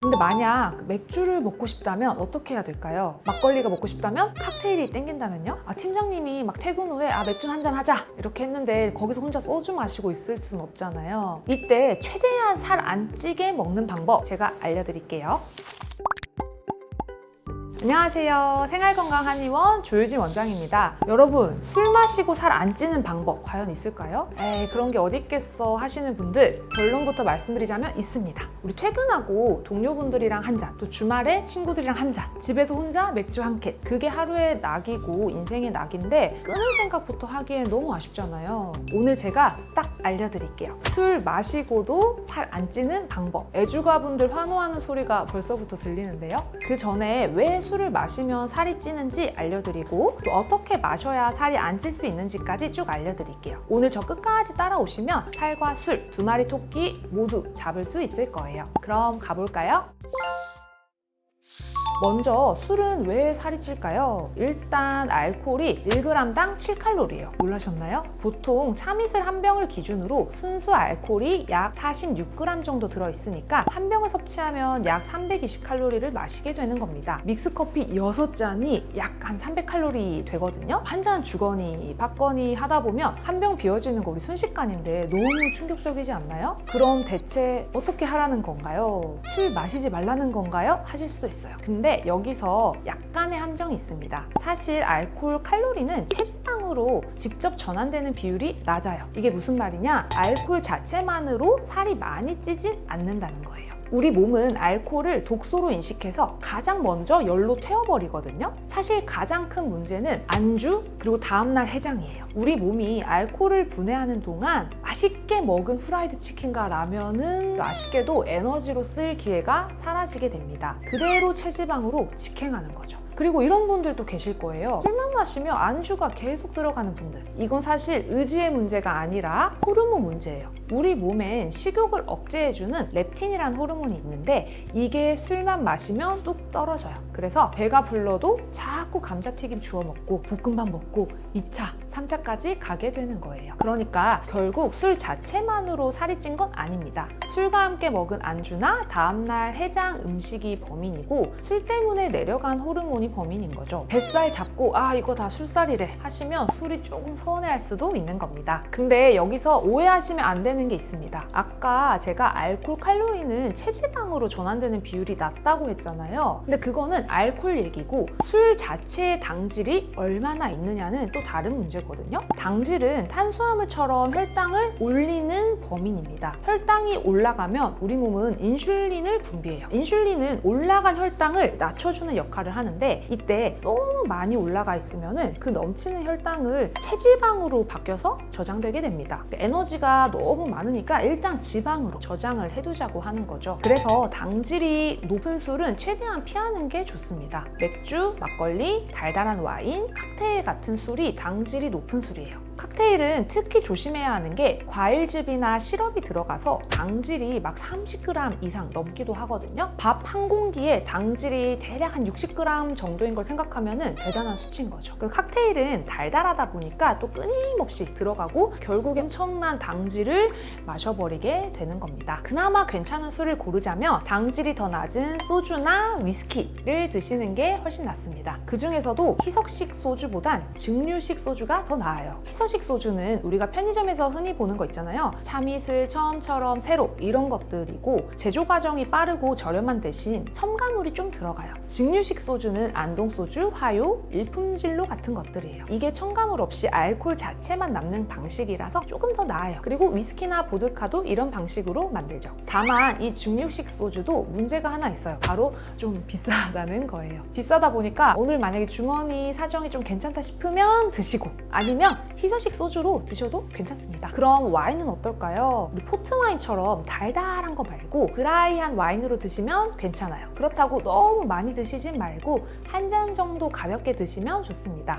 근데 만약 맥주를 먹고 싶다면 어떻게 해야 될까요? 막걸리가 먹고 싶다면? 칵테일이 땡긴다면요? 팀장님이 막 퇴근 후에 맥주 한잔 하자 이렇게 했는데 거기서 혼자 소주 마시고 있을 수는 없잖아요. 이때 최대한 살 안 찌게 먹는 방법 제가 알려드릴게요. 안녕하세요. 생활건강한의원 조유진 원장입니다. 여러분, 술 마시고 살 안 찌는 방법 과연 있을까요? 에이, 그런 게 어디 있겠어 하시는 분들, 결론부터 말씀드리자면 있습니다. 우리 퇴근하고 동료분들이랑 한 잔, 또 주말에 친구들이랑 한 잔, 집에서 혼자 맥주 한 캔, 그게 하루의 낙이고 인생의 낙인데 끊을 생각부터 하기엔 너무 아쉽잖아요. 오늘 제가 딱 알려드릴게요. 술 마시고도 살 안 찌는 방법. 애주가분들 환호하는 소리가 벌써부터 들리는데요. 그 전에 왜 술을 마시면 살이 찌는지 알려드리고, 또 어떻게 마셔야 살이 안 찔 수 있는지까지 쭉 알려드릴게요. 오늘 저 끝까지 따라오시면 살과 술 두 마리 토끼 모두 잡을 수 있을 거예요. 그럼 가볼까요? 먼저 술은 왜 살이 찔까요? 일단 알코올이 1g당 7칼로리예요. 놀라셨나요? 보통 참이슬 한 병을 기준으로 순수 알코올이 약 46g 정도 들어있으니까 한 병을 섭취하면 약 320칼로리를 마시게 되는 겁니다. 믹스커피 6잔이 약 한 300칼로리 되거든요. 한 잔 주거니 받거니 하다 보면 한 병 비워지는 거 우리 순식간인데 너무 충격적이지 않나요? 그럼 대체 어떻게 하라는 건가요? 술 마시지 말라는 건가요? 하실 수도 있어요. 근데 여기서 약간의 함정이 있습니다. 사실 알코올 칼로리는 체지방으로 직접 전환되는 비율이 낮아요. 이게 무슨 말이냐? 알코올 자체만으로 살이 많이 찌진 않는다는 거예요. 우리 몸은 알코올을 독소로 인식해서 가장 먼저 열로 태워버리거든요. 사실 가장 큰 문제는 안주 그리고 다음날 해장이에요. 우리 몸이 알코올을 분해하는 동안 맛있게 먹은 프라이드 치킨과 라면은 아쉽게도 에너지로 쓸 기회가 사라지게 됩니다. 그대로 체지방으로 직행하는 거죠. 그리고 이런 분들도 계실 거예요. 술만 마시면 안주가 계속 들어가는 분들. 이건 사실 의지의 문제가 아니라 호르몬 문제예요. 우리 몸엔 식욕을 억제해주는 렙틴이라는 호르몬이 있는데 이게 술만 마시면 뚝 떨어져요. 그래서 배가 불러도 자꾸 감자튀김 주워 먹고 볶음밥 먹고 2차, 3차까지 가게 되는 거예요. 그러니까 결국 술 자체만으로 살이 찐 건 아닙니다. 술과 함께 먹은 안주나 다음날 해장 음식이 범인이고 술 때문에 내려간 호르몬이 범인인 거죠. 뱃살 잡고 이거 다 술살이래 하시면 술이 조금 서운해할 수도 있는 겁니다. 근데 여기서 오해하시면 안 되는 게 있습니다. 아까 제가 알코올 칼로리는 체지방으로 전환되는 비율이 낮다고 했잖아요. 근데 그거는 알코올 얘기고 술 자체의 당질이 얼마나 있느냐는 또 다른 문제거든요. 당질은 탄수화물처럼 혈당을 올리는 범인입니다. 혈당이 올라가면 우리 몸은 인슐린을 분비해요. 인슐린은 올라간 혈당을 낮춰주는 역할을 하는데 이때 너무 많이 올라가 있으면 그 넘치는 혈당을 체지방으로 바뀌어서 저장되게 됩니다. 에너지가 너무 많으니까 일단 지방으로 저장을 해두자고 하는 거죠. 그래서 당질이 높은 술은 최대한 피하는 게 좋습니다. 맥주, 막걸리, 달달한 와인, 칵테일 같은 술이 당질이 높은 술이에요. 칵테일은 특히 조심해야 하는 게 과일즙이나 시럽이 들어가서 당질이 막 30g 이상 넘기도 하거든요. 밥 한 공기에 당질이 대략 한 60g 정도인 걸 생각하면 대단한 수치인 거죠. 그 칵테일은 달달하다 보니까 또 끊임없이 들어가고 결국엔 엄청난 당질을 마셔버리게 되는 겁니다. 그나마 괜찮은 술을 고르자면 당질이 더 낮은 소주나 위스키를 드시는 게 훨씬 낫습니다. 그 중에서도 희석식 소주보단 증류식 소주가 더 나아요. 희석식 소주는 우리가 편의점에서 흔히 보는 거 있잖아요. 참이슬, 처음처럼, 새로 이런 것들이고 제조 과정이 빠르고 저렴한 대신 첨가물이 좀 들어가요. 증류식 소주는 안동소주, 화요, 일품진로 같은 것들이에요. 이게 첨가물 없이 알코올 자체만 남는 방식이라서 조금 더 나아요. 그리고 위스키나 보드카도 이런 방식으로 만들죠. 다만 이 증류식 소주도 문제가 하나 있어요. 바로 좀 비싸다는 거예요. 비싸다 보니까 오늘 만약에 주머니 사정이 좀 괜찮다 싶으면 드시고 아니면 희석식 소주로 드셔도 괜찮습니다. 그럼 와인은 어떨까요? 우리 포트 와인처럼 달달한 거 말고 드라이한 와인으로 드시면 괜찮아요. 그렇다고 너무 많이 드시진 말고 한 잔 정도 가볍게 드시면 좋습니다.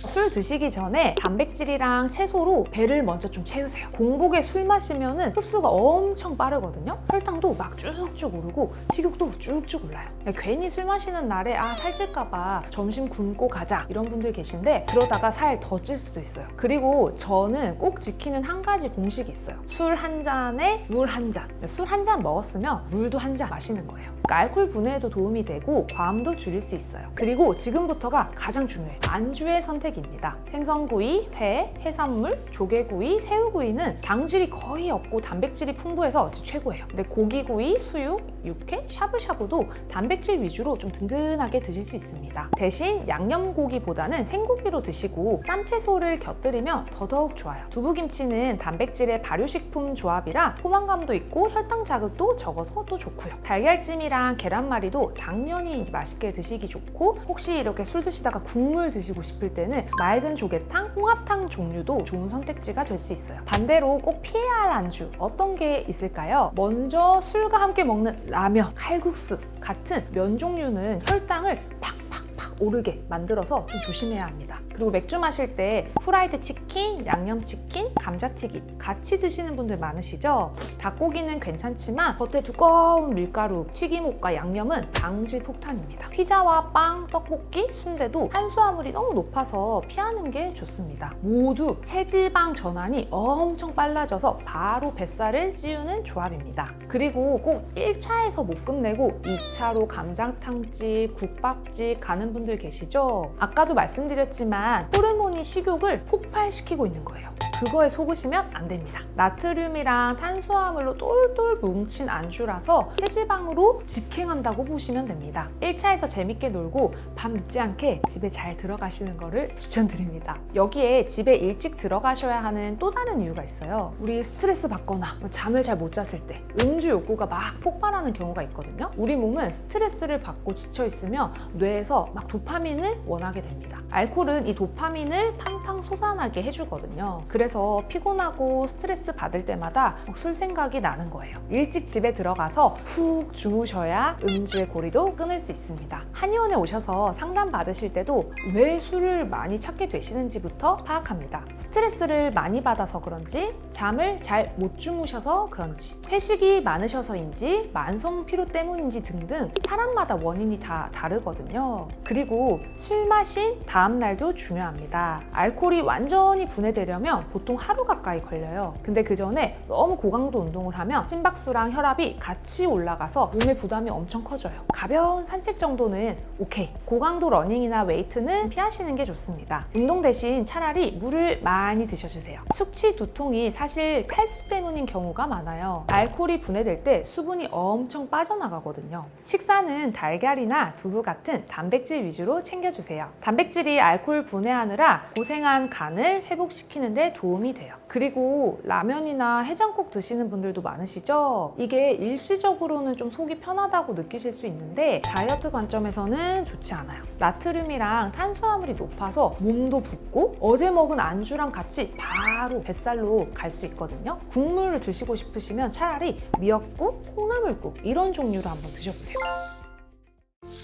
술 드시기 전에 단백질이랑 채소로 배를 먼저 좀 채우세요. 공복에 술 마시면은 흡수가 엄청 빠르거든요. 혈당도 막 쭉쭉 오르고 식욕도 쭉쭉 올라요. 괜히 술 마시는 날에 살찔까봐 점심 굶고 가자 이런 분들 계신데 그러다가 살 더 찔 수도 있어요. 그리고 저는 꼭 지키는 한 가지 공식이 있어요. 술 한 잔에 물 한 잔. 술 한 잔 먹었으면 물도 한 잔 마시는 거예요. 알코올 분해에도 도움이 되고 과음도 줄일 수 있어요. 그리고 지금부터가 가장 중요해요. 안주의 선택입니다. 생선구이, 회, 해산물, 조개구이, 새우구이는 당질이 거의 없고 단백질이 풍부해서 최고예요. 근데 고기구이, 수육, 육회, 샤브샤브도 단백질 위주로 좀 든든하게 드실 수 있습니다. 대신 양념고기보다는 생고기로 드시고 쌈채소를 곁들이면 더더욱 좋아요. 두부김치는 단백질의 발효식품 조합이라 포만감도 있고 혈당 자극도 적어서 또 좋고요. 달걀찜이랑 계란말이도 당연히 맛있게 드시기 좋고 혹시 이렇게 술 드시다가 국물 드시고 싶을 때는 맑은 조개탕, 홍합탕 종류도 좋은 선택지가 될 수 있어요. 반대로 꼭 피해야 할 안주 어떤 게 있을까요? 먼저 술과 함께 먹는 라면, 칼국수 같은 면 종류는 혈당을 팍팍팍 오르게 만들어서 좀 조심해야 합니다. 그리고 맥주 마실 때 후라이드 치킨, 양념치킨, 감자튀김 같이 드시는 분들 많으시죠? 닭고기는 괜찮지만 겉에 두꺼운 밀가루, 튀김옷과 양념은 당질 폭탄입니다. 피자와 빵, 떡볶이, 순대도 탄수화물이 너무 높아서 피하는 게 좋습니다. 모두 체지방 전환이 엄청 빨라져서 바로 뱃살을 찌우는 조합입니다. 그리고 꼭 1차에서 못 끝내고 2차로 감자탕집, 국밥집 가는 분들 계시죠? 아까도 말씀드렸지만 호르몬이 식욕을 폭발시키고 있는 거예요. 그거에 속으시면 안 됩니다. 나트륨이랑 탄수화물로 똘똘 뭉친 안주라서 체지방으로 직행한다고 보시면 됩니다. 1차에서 재밌게 놀고 밤 늦지 않게 집에 잘 들어가시는 거를 추천드립니다. 여기에 집에 일찍 들어가셔야 하는 또 다른 이유가 있어요. 우리 스트레스 받거나 잠을 잘 못 잤을 때 음주 욕구가 막 폭발하는 경우가 있거든요. 우리 몸은 스트레스를 받고 지쳐 있으면 뇌에서 막 도파민을 원하게 됩니다. 알코올은 이 도파민을 팡팡 솟아나게 해주거든요. 그래서 피곤하고 스트레스 받을 때마다 술 생각이 나는 거예요. 일찍 집에 들어가서 푹 주무셔야 음주의 고리도 끊을 수 있습니다. 한의원에 오셔서 상담 받으실 때도 왜 술을 많이 찾게 되시는지부터 파악합니다. 스트레스를 많이 받아서 그런지, 잠을 잘 못 주무셔서 그런지, 회식이 많으셔서인지, 만성 피로 때문인지 등등 사람마다 원인이 다 다르거든요. 그리고 술 마신 다음 날도 중요합니다. 알코올이 완전히 분해되려면 보통 하루 가까이 걸려요. 근데 그 전에 너무 고강도 운동을 하면 심박수랑 혈압이 같이 올라가서 몸에 부담이 엄청 커져요. 가벼운 산책 정도는 오케이. 고강도 러닝이나 웨이트는 피하시는 게 좋습니다. 운동 대신 차라리 물을 많이 드셔주세요. 숙취, 두통이 사실 탈수 때문인 경우가 많아요. 알코올이 분해될 때 수분이 엄청 빠져나가거든요. 식사는 달걀이나 두부 같은 단백질 위주로 챙겨주세요. 단백질이 알코올 분해하느라 고생한 간을 회복시키는 데 도움이 돼요. 그리고 라면이나 해장국 드시는 분들도 많으시죠? 이게 일시적으로는 좀 속이 편하다고 느끼실 수 있는데 다이어트 관점에서는 좋지 않아요. 나트륨이랑 탄수화물이 높아서 몸도 붓고 어제 먹은 안주랑 같이 바로 뱃살로 갈 수 있거든요. 국물을 드시고 싶으시면 차라리 미역국, 콩나물국 이런 종류로 한번 드셔보세요.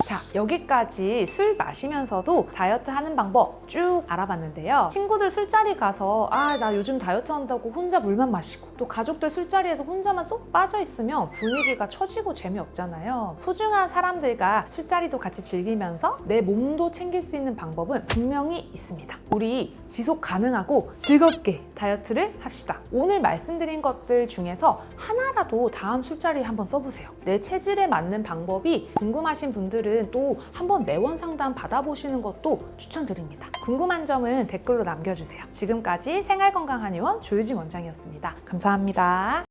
자, 여기까지 술 마시면서도 다이어트 하는 방법 쭉 알아봤는데요. 친구들 술자리 가서 나 요즘 다이어트 한다고 혼자 물만 마시고 또 가족들 술자리에서 혼자만 쏙 빠져 있으면 분위기가 처지고 재미없잖아요. 소중한 사람들과 술자리도 같이 즐기면서 내 몸도 챙길 수 있는 방법은 분명히 있습니다. 우리 지속 가능하고 즐겁게 다이어트를 합시다. 오늘 말씀드린 것들 중에서 하나라도 다음 술자리에 한번 써보세요. 내 체질에 맞는 방법이 궁금하신 분들은 또 한번 내원 상담 받아보시는 것도 추천드립니다. 궁금한 점은 댓글로 남겨주세요. 지금까지 생활건강한의원 조유진 원장이었습니다. 감사합니다.